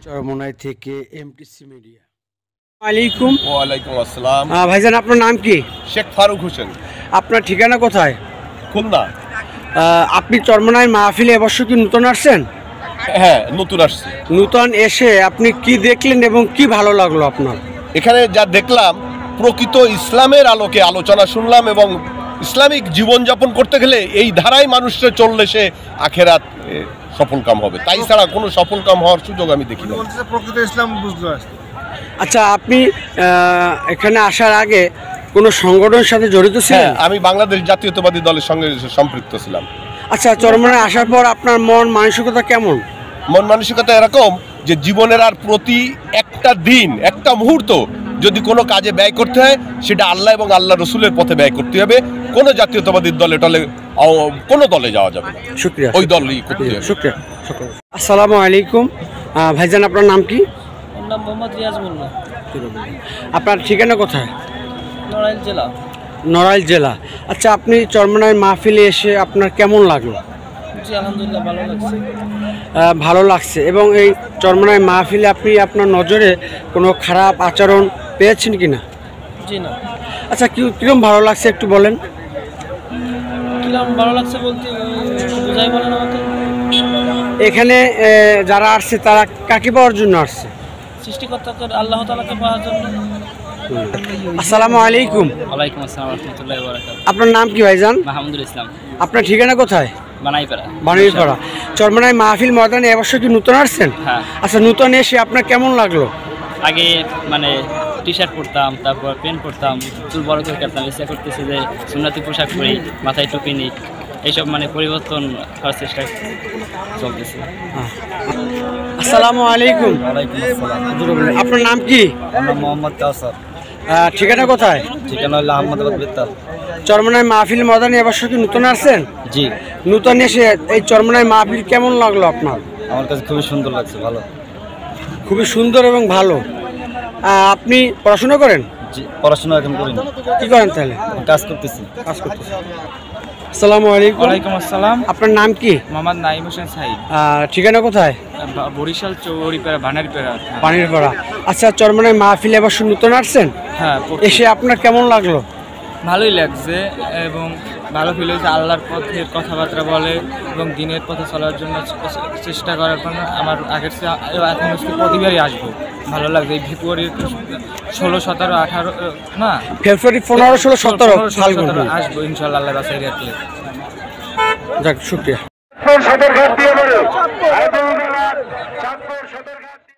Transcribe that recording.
চরমোনাই থেকে MTC media. আলাইকুম। ওয়ালাইকুম আসসালাম। ভাইজান আপনার নাম কি? শেখ ফারুক হোসেন। আপনার ঠিকানা কোথায়? খুলনা। আপনি চরমোনাই মাহফিলে অবশ্য কি নতুন আসছেন? হ্যাঁ, নতুন আসছি। নতুন এসে আপনি কি দেখলেন এবং কি ভালো লাগলো আপনার? এখানে যা দেখলাম, প্রকৃত ইসলামের আলোকে আলোচনা শুনলাম এবং ইসলামিক জীবনযাপন করতে গেলে এই ধারায় মানুষের চললে সে আখেরাত সফল কাম হবে, তাই ছাড়া কোনো সফল কাম হওয়ার সুযোগ আমি দেখি না। প্রকৃত ইসলাম বুঝতে। আচ্ছা, আপনি এখানে আসার আগে কোনো সংগঠনের সাথে জড়িত ছিলেন? আমি বাংলাদেশ জাতীয়তাবাদী দলের সঙ্গে সম্পৃক্ত ছিলাম। আচ্ছা, চরমোনাই আসার পর আপনার মন মানসিকতা কেমন? মন মানসিকতা এরকম যে জীবনের আর প্রতি একটা দিন, একটা মুহূর্ত যদি কোনো কাজে ব্যয় করতে হয়, সেটা আল্লাহ এবং আল্লাহ রসুলের পথে ব্যয় করতে হবে। কোনো জাতীয়তাবাদী দলে টলে কোনো দলে যাওয়া যাবে না। শুকরিয়া। ওই দলই করতে হবে। শুকরিয়া। আসসালামু আলাইকুম। ভাইজান আপনার নাম কি? আমার নাম মোহাম্মদ রিয়াজ মোল্লা। আপনার ঠিকানা কোথায়? নড়াইল জেলা। নড়াইল জেলা। আচ্ছা, আপনি চরমোনাই মাহফিলে এসে আপনার কেমন লাগলো? জি আলহামদুলিল্লাহ ভালো লাগছে। ভালো লাগছে। এবং এই চরমোনাই মাহফিলে আপনি আপনার নজরে কোনো খারাপ আচরণ পেয়েছেন কি না? জি না। আচ্ছা, কিরকম ভালো লাগছে একটু বলেন। কিরকম ভালো লাগছে বলতে বুঝাই বলেন আমাকে। এখানে যারা আসছে তারা কাকে পাওয়ার জন্য আসছে? সৃষ্টিকর্তাকে আল্লাহ তাআলাকে পাওয়ার জন্য। আসসালামু আলাইকুম। ওয়ালাইকুম আসসালাম ওয়া রাহমাতুল্লাহি ওয়া বারাকাতুহু। আপনার নাম কি ভাইজান? মাহমুদুল ইসলাম। আপনার ঠিকানা কোথায়? বানাইপাড়া। বানাইপাড়া। চরমোনাই মাহফিল ময়দানে এবছর কি নতুন আসছেন? হ্যাঁ। আচ্ছা, নতুন এসে আপনার কেমন লাগলো? আগে মানে টি শার্ট পরতাম, তারপর প্যান্ট পরতাম, চুল বড় করে কাটতাম। ইচ্ছা করতেছে যে সুন্নতি পোশাক পরি, মাথায় টুপি নিই, এইসব মানে পরিবর্তন করার চেষ্টা চলতেছে। আসসালামু আলাইকুম। ওয়ালাইকুম আসসালাম। আপনার নাম কি? আমার নাম মোহাম্মদ কাউসার। ঠিকানা কোথায়? ঠিকানা হলো আহমদাবাদ বেতাল। চরমোনাই মাহফিল ময়দানে এবছর কি নতুন আসছেন? জি। নতুন এসে এই চরমোনাই মাহফিল কেমন লাগলো আপনার? আমার কাছে খুবই সুন্দর লাগছে, ভালো। খুবই সুন্দর এবং ভালো। আপনি পড়াশোনা করেন? জি, পড়াশোনা এখন করি না। কি করেন তাহলে? কাজ করতেছি। কাজ করতেছি। আসসালামু আলাইকুম। ওয়ালাইকুম আসসালাম। আপনার নাম কি? মোহাম্মদ নাইম হোসেন সাইদ। ঠিকানা কোথায়? বরিশাল চৌড়িপাড়া ভানারপাড়া। পানিরপাড়া। আচ্ছা, চরমোনাই মাহফিল এবছর নতুন আসছেন? হ্যাঁ, এসে আপনার কেমন লাগলো? ভালোই লাগছে এবং ভালো ফিল হয়েছে। আল্লাহর পথের কথাবার্তা বলে এবং দিনের পথে চলার জন্য চেষ্টা করার জন্য আমার আগের এখন প্রতিবারই আসবো। ভালো লাগছে। এই ফেব্রুয়ারির 16, 17, 18 না, ফেব্রুয়ারি 15, 16, 17 আসবো ইনশাল্লাহ, আল্লাহ বাসায় রাখলে। যাক, শুকরিয়া।